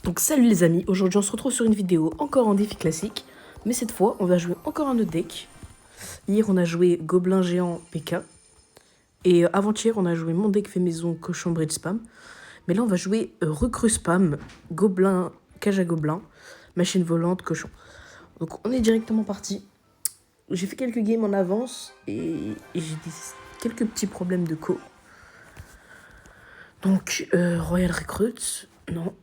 Donc salut les amis, aujourd'hui on se retrouve sur une vidéo encore en défi classique, mais cette fois on va jouer encore un autre deck. Hier on a joué Gobelin Géant PK, et avant-hier on a joué mon deck fait maison Cochon Bridge Spam. Mais là on va jouer Recrue Spam, Gobelin, Cage à Gobelin, Machine Volante, Cochon. Donc on est directement parti. J'ai fait quelques games en avance et j'ai quelques petits problèmes de co. Donc Royal Recruit, non.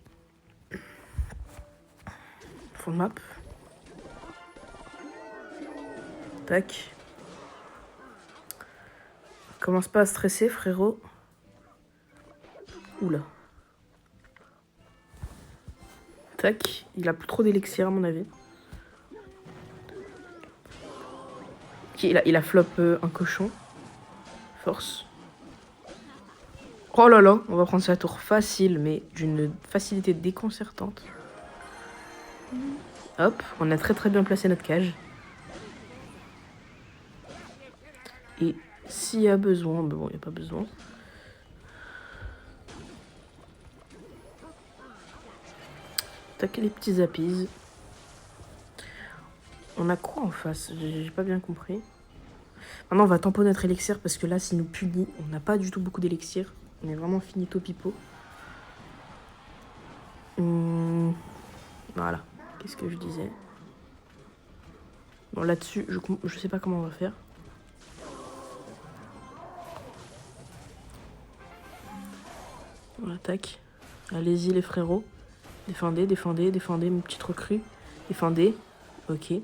Full map. Tac. Commence pas à stresser, frérot. Oula. Tac. Il a plus trop d'élixir, à mon avis. Ok, il a flop un cochon. Force. Oh là là, on va prendre sa tour facile, mais d'une facilité déconcertante. Hop, on a très bien placé notre cage. Et s'il y a besoin, mais bon, il n'y a pas besoin. Taquer les petits appies. On a quoi en face? J'ai pas bien compris. Maintenant, on va tamponner notre élixir parce que là, s'il nous punit, on n'a pas du tout beaucoup d'élixir. On est vraiment finito pipo. Voilà. Qu'est-ce que je disais? Bon, là-dessus, je sais pas comment on va faire. On attaque. Allez-y, les frérots. Défendez, défendez, défendez, mon petit recrue. Défendez. Ok.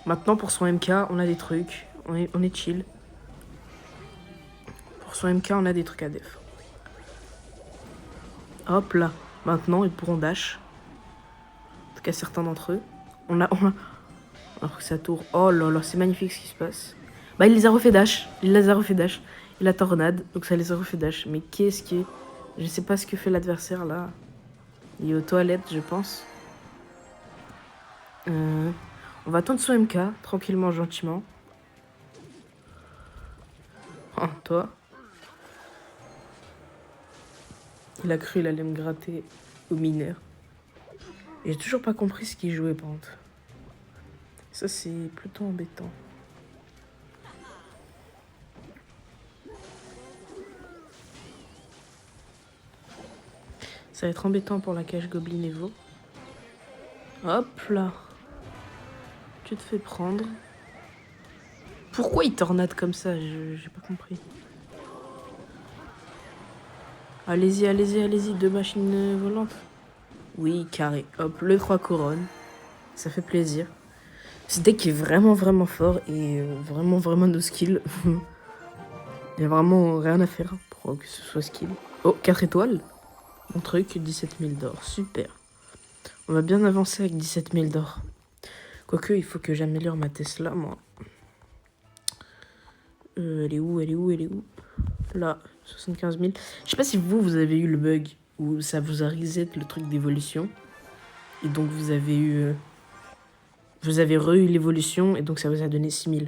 Maintenant, pour son MK, on a des trucs. On est chill. Pour son MK, on a des trucs à def. Hop là. Maintenant, ils pourront dash. En tout cas, certains d'entre eux. On a pris sa tour. Oh là là, c'est magnifique ce qui se passe. Bah, il les a refait dash. Il les a refait dash. Il a tornade, donc ça les a refait dash. Mais qu'est-ce que... Je sais pas ce que fait l'adversaire là. Il est aux toilettes, je pense. On va tendre son MK, tranquillement, gentiment. Oh, toi. Il a cru il allait me gratter au mineur. Et j'ai toujours pas compris ce qu'il jouait, par contre. Ça, c'est plutôt embêtant. Ça va être embêtant pour la cage Goblin Evo. Hop là. Tu te fais prendre. Pourquoi il tornade comme ça? J'ai pas compris. Allez-y, allez-y, allez-y. 2 machines volantes. Oui, carré. Hop, le 3 couronnes. Ça fait plaisir. Ce deck est vraiment fort et vraiment no skill. Il y a vraiment rien à faire pour que ce soit skill. Oh, 4 étoiles. Mon truc, 17 000 d'or. Super. On va bien avancer avec 17 000 d'or. Quoique, il faut que j'améliore ma Tesla, moi. Elle est où? Elle est où? Elle est où? Là, 75 000. Je sais pas si vous avez eu le bug où ça vous a reset le truc d'évolution. Et donc, vous avez eu... vous avez re-eu l'évolution et donc ça vous a donné 6 000.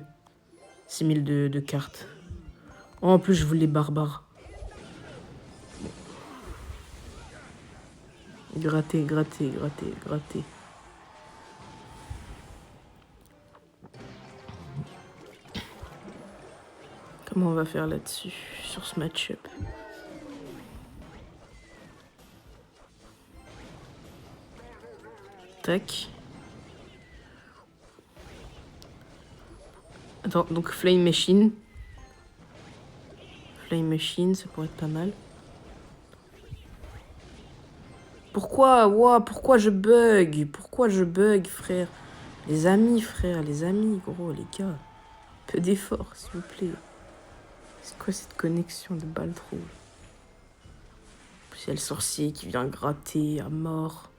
6 000 de cartes. Oh, en plus, je voulais barbare. Gratter, gratter, gratter, gratter. Comment on va faire là-dessus, sur ce match-up? Tac. Attends, donc Flame Machine. Flame Machine, ça pourrait être pas mal. Pourquoi? Wow, pourquoi je bug? Pourquoi je bug, frère? Les amis, frère, les amis, gros, les gars. Un peu d'effort, s'il vous plaît. C'est quoi cette connexion de Baltrou? Il y a le sorcier qui vient gratter à mort.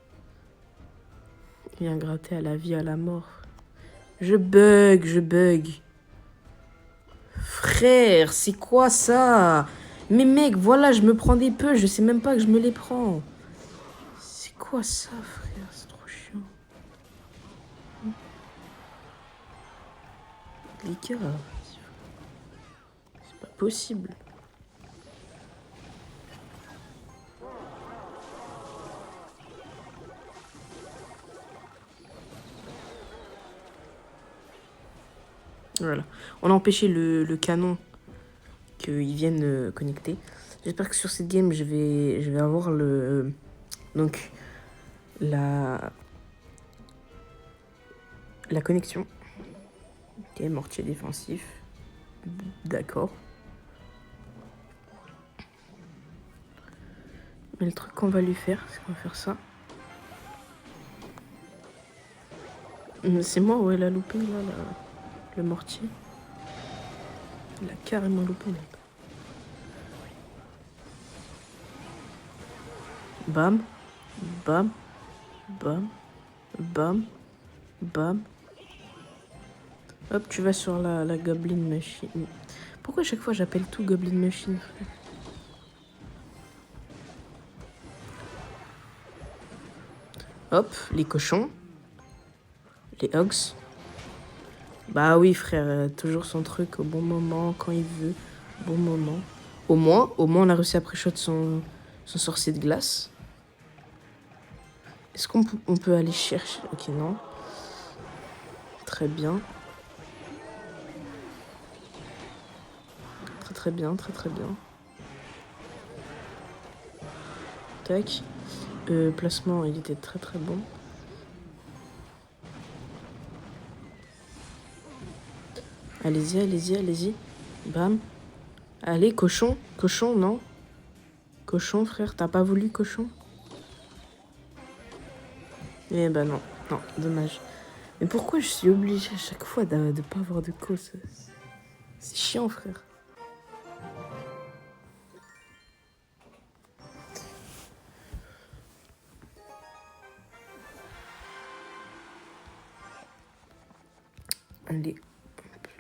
Il vient gratter à la vie, à la mort. Je bug, je bug. Frère, c'est quoi ça? Mais mec, voilà, je me prends des peu, je sais même pas que je me les prends. C'est quoi ça, frère? C'est trop chiant. Les gars, c'est pas possible. Voilà. On a empêché le canon qu'ils viennent connecter. J'espère que sur cette game, je vais avoir donc la connexion. Ok, mortier défensif. D'accord. Mais le truc qu'on va lui faire, c'est qu'on va faire ça. C'est moi, ouais, elle a loupé, là, le mortier. Il a carrément loupé, là. Bam, bam, bam, bam, bam. Hop, tu vas sur la Goblin Machine. Pourquoi à chaque fois j'appelle tout Goblin Machine, frère? Hop, les cochons. Les hogs. Bah oui, frère, toujours son truc au bon moment, quand il veut. Bon moment. Au moins, on a réussi à pré-shot son sorcier de glace. Est-ce qu'on peut aller chercher? Ok, non. Très bien. Très bien, très bien. Tac. Placement, il était très bon. Allez-y. Bam. Allez, cochon. Cochon, non. Cochon, frère, t'as pas voulu cochon? Eh ben non, dommage. Mais pourquoi je suis obligée à chaque fois de pas avoir de cause? C'est chiant, frère. Allez,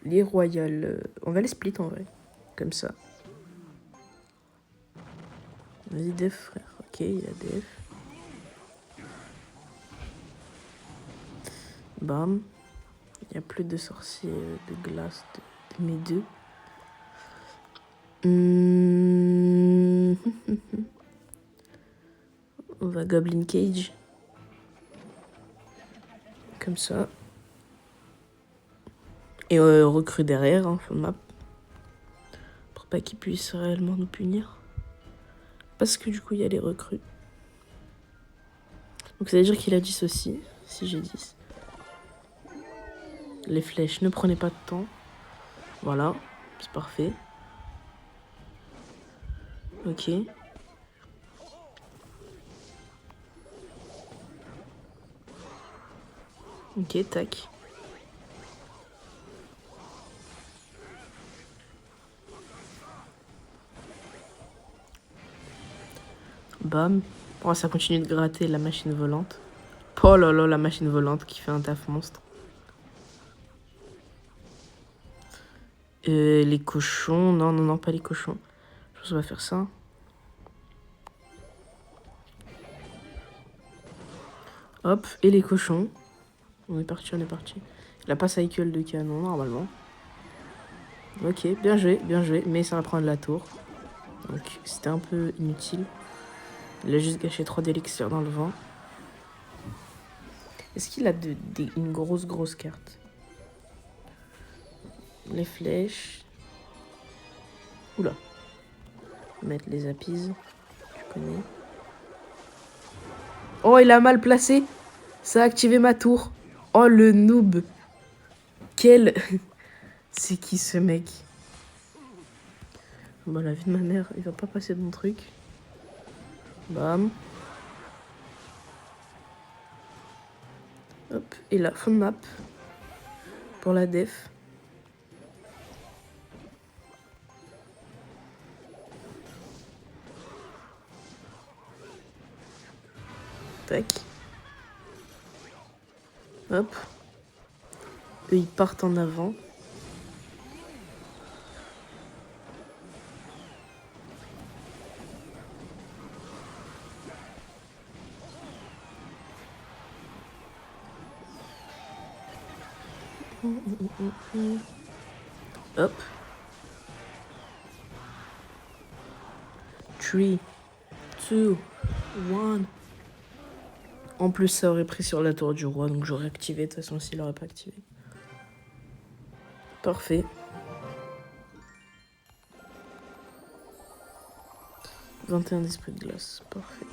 les royales. On va les split en vrai. Comme ça. Vas-y, def, frère. Ok, il y a def. Bam. Il n'y a plus de sorciers de glace de mes deux. On va Goblin Cage. Comme ça. Et recrue derrière, hein, fond de map. Pour pas qu'ils puissent réellement nous punir. Parce que du coup, il y a les recrues. Donc ça veut dire qu'il a 10 aussi, si j'ai 10. Les flèches, ne prenez pas de temps. Voilà, c'est parfait. Ok. Ok, tac. Bam. Oh, ça continue de gratter la machine volante. Oh là là, la machine volante qui fait un taf monstre. Les cochons. Non, pas les cochons. Je pense qu'on va faire ça. Hop, et les cochons. On est parti. Il a pas cycle de canon, normalement. Ok, bien joué, mais ça va prendre la tour. Donc, c'était un peu inutile. Il a juste gâché 3 d'élixirs dans le vent. Est-ce qu'il a une grosse carte? Les flèches. Oula. Mettre les appises. Tu connais. Oh, il a mal placé. Ça a activé ma tour. Oh, le noob. Quel... C'est qui ce mec? Bon, la vie de ma mère, il va pas passer de mon truc. Bam. Hop, et là, fond de map. Pour la def. Tac. Hop. Eux, ils partent en avant. Hop. 3, 2, 1. En plus, ça aurait pris sur la tour du roi, donc j'aurais activé. De toute façon, s'il n'aurait pas activé. Parfait. 21 d'esprit de glace. Parfait.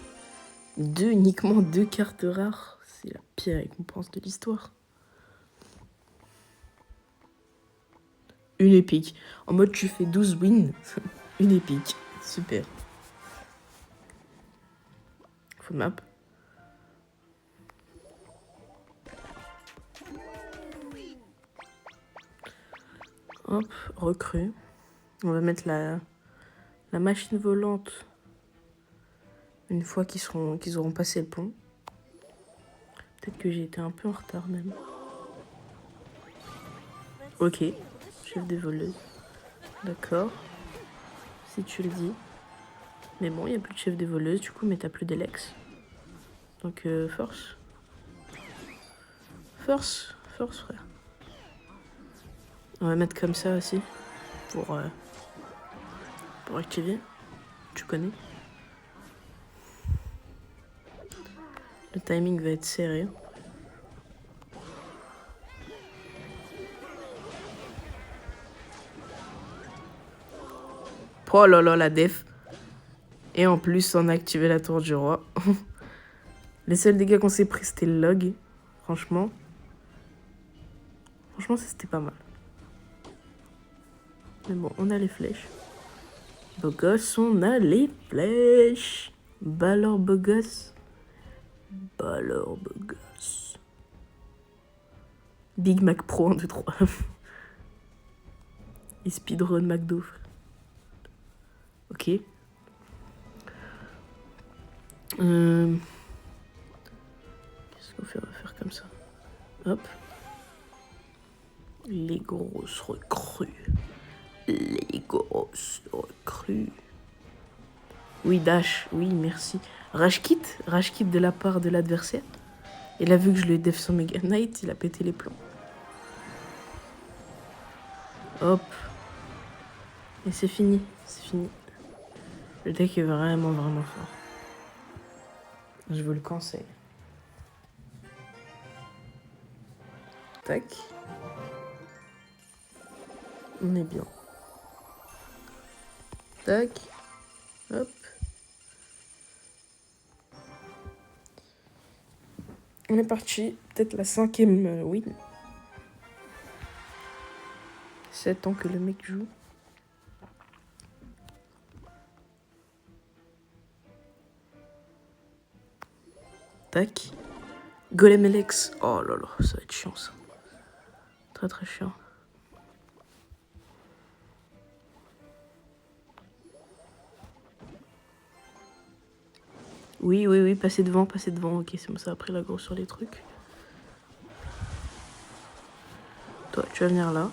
Uniquement 2 cartes rares. C'est la pire récompense de l'histoire. Une épique. En mode tu fais 12 wins. Une épique. Super. Full map. Hop, recrue. On va mettre la machine volante une fois qu'ils auront passé le pont. Peut-être que j'ai été un peu en retard même. Ok, chef des voleuses. D'accord, si tu le dis. Mais bon, il n'y a plus de chef des voleuses du coup, mais t'as plus d'Elex. Donc force. Force, force frère. On va mettre comme ça aussi pour activer. Tu connais. Le timing va être serré. Oh là là, la def. Et en plus, on a activé la tour du roi. Les seuls dégâts qu'on s'est pris, c'était le log. Franchement, c'était pas mal. Mais bon, on a les flèches. Beau gosse, on a les flèches. Balor beau gosse. Balor beau gosse. Big Mac Pro 1, 2, 3. Et speedrun McDo. Ok. Qu'est-ce qu'on fait? On va faire comme ça. Hop. Les grosses recrues. Les grosses recrues. Oui, dash. Oui, merci. Rage kit de la part de l'adversaire. Il a vu que je lui ai def son Mega Knight, il a pété les plombs. Hop. Et c'est fini. C'est fini. Le deck est vraiment, vraiment fort. Je vous le conseille. Tac. On est bien. Tac. Hop. On est parti. Peut-être la 5e win. 7 ans que le mec joue. Tac. Golem Alex. Oh là là, ça va être chiant ça. Très très chiant. Oui, oui, oui, passer devant. Ok, c'est bon, ça a pris la grosse sur les trucs. Toi, tu vas venir là. De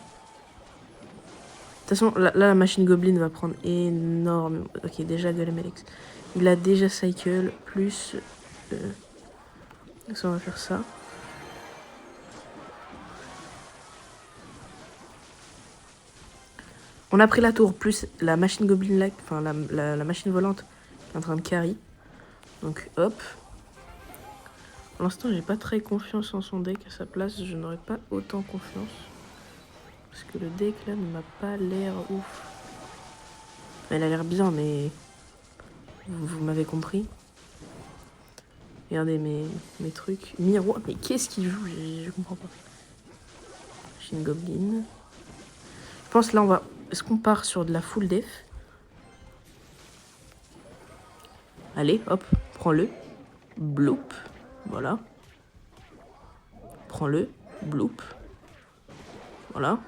toute façon, là, la machine Goblin va prendre énormément. Ok, déjà Golem Alex. Il a déjà Cycle, plus... ça, on va faire ça. On a pris la tour, plus la machine Goblin là, enfin la machine volante qui est en train de carry. Donc hop. Pour l'instant, j'ai pas très confiance en son deck. À sa place, je n'aurais pas autant confiance. Parce que le deck là ne m'a pas l'air ouf. Elle a l'air bien, mais vous m'avez compris. Regardez mes trucs. Miroir, mais qu'est-ce qu'il joue? Je comprends pas. Machine Goblin. Je pense là, on va... Est-ce qu'on part sur de la full def? Allez, hop, prends-le. Bloop. Voilà. Prends-le. Bloop. Voilà.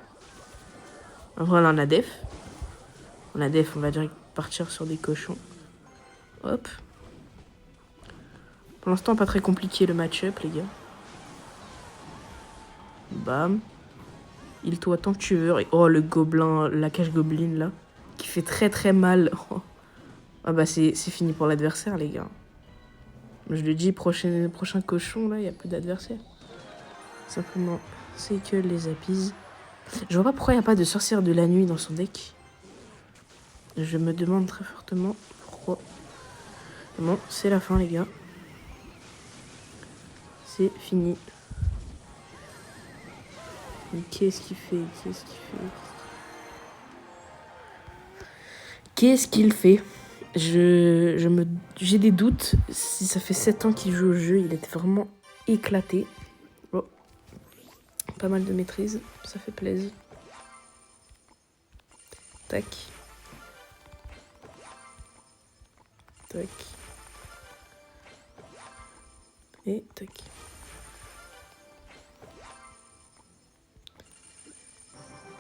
Après, là, on a def. On a def, on va direct partir sur des cochons. Hop. Pour l'instant, pas très compliqué le match-up, les gars. Bam. Il toi tant que tu veux. Oh, le gobelin, la cage goblin, là. Qui fait très très mal. Ah bah, c'est fini pour l'adversaire, les gars. Je le dis, prochain cochon, là, il n'y a plus d'adversaire. Simplement, c'est que les appises. Je vois pas pourquoi il n'y a pas de sorcière de la nuit dans son deck. Je me demande très fortement pourquoi. Bon, c'est la fin, les gars. C'est fini. Mais qu'est-ce qu'il fait? Qu'est-ce qu'il fait? J'ai des doutes. Si ça fait 7 ans qu'il joue au jeu, il était vraiment éclaté. Oh. Pas mal de maîtrise, ça fait plaisir. Tac. Tac. Et tac.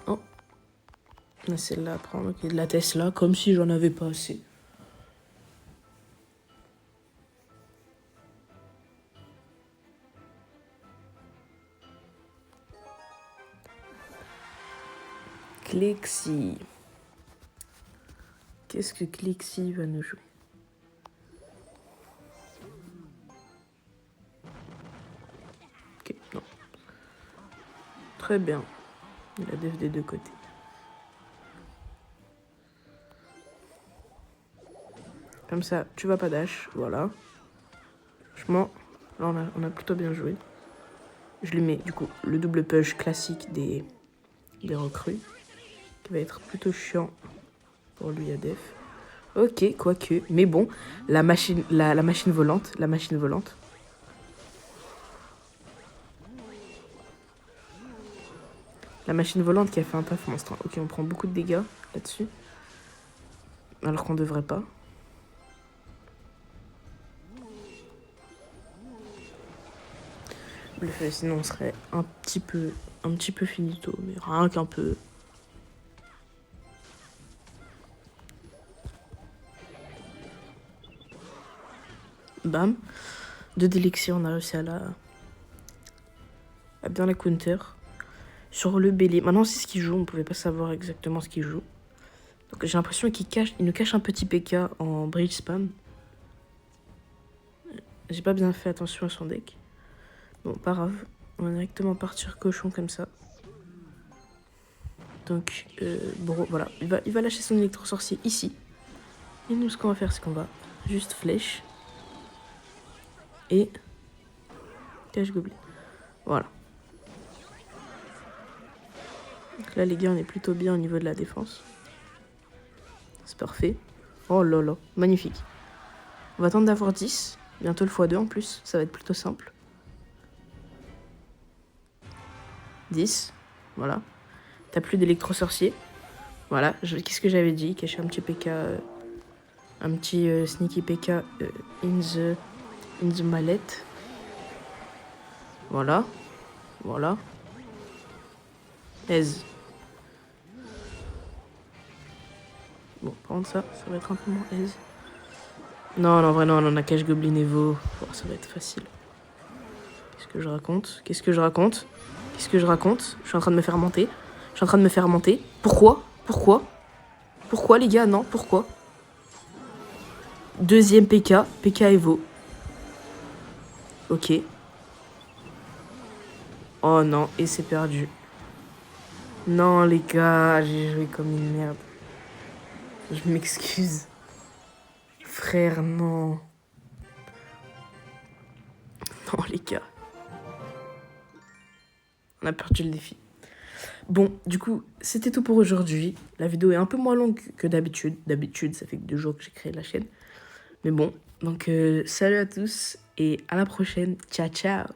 Oh. Celle-là à prendre, ok, de la Tesla, comme si j'en avais pas assez. Clixi. Qu'est-ce que Clixi va nous jouer? Ok, non. Très bien. Il a def des deux côtés. Comme ça, tu vas pas dash, voilà. Franchement, là on a plutôt bien joué. Je lui mets du coup le double push classique des recrues, qui va être plutôt chiant pour lui à def. Ok, quoique, mais bon, la machine volante. La machine volante qui a fait un taf monstre. Ok, on prend beaucoup de dégâts là-dessus. Alors qu'on devrait pas. Sinon on serait un petit peu finito, mais rien qu'un peu. Bam. 2 d'élixir, on a réussi à bien la counter. Sur le bélier. Maintenant, c'est ce qu'il joue. On pouvait pas savoir exactement ce qu'il joue. Donc j'ai l'impression qu'il nous cache un petit PK en bridge spam. J'ai pas bien fait attention à son deck. Bon, pas grave. On va directement partir cochon comme ça. Donc, bon, voilà. Il va lâcher son électro-sorcier ici. Et nous, ce qu'on va faire, c'est qu'on va juste flèche. Et cache goblin. Voilà. Donc là, les gars, on est plutôt bien au niveau de la défense. C'est parfait. Oh là là, magnifique. On va attendre d'avoir 10. Bientôt le x2 en plus. Ça va être plutôt simple. 10. Voilà. T'as plus d'électro-sorcier. Voilà. Qu'est-ce que j'avais dit? Cacher un petit PK. Un petit sneaky PK in the mallette. Voilà. Voilà. Aise. Bon, par contre, ça va être un peu moins aise. Non, en vrai, non, on a cache goblin Evo. Oh, ça va être facile. Qu'est-ce que je raconte? Je suis en train de me faire monter. Pourquoi, les gars? Non, pourquoi? Deuxième PK Evo. Ok. Oh non, et c'est perdu. Non, les gars, j'ai joué comme une merde. Je m'excuse. Frère, non. Non, les gars. On a perdu le défi. Bon, du coup, c'était tout pour aujourd'hui. La vidéo est un peu moins longue que d'habitude. D'habitude, ça fait que 2 jours que j'ai créé la chaîne. Mais bon, donc salut à tous et à la prochaine. Ciao, ciao.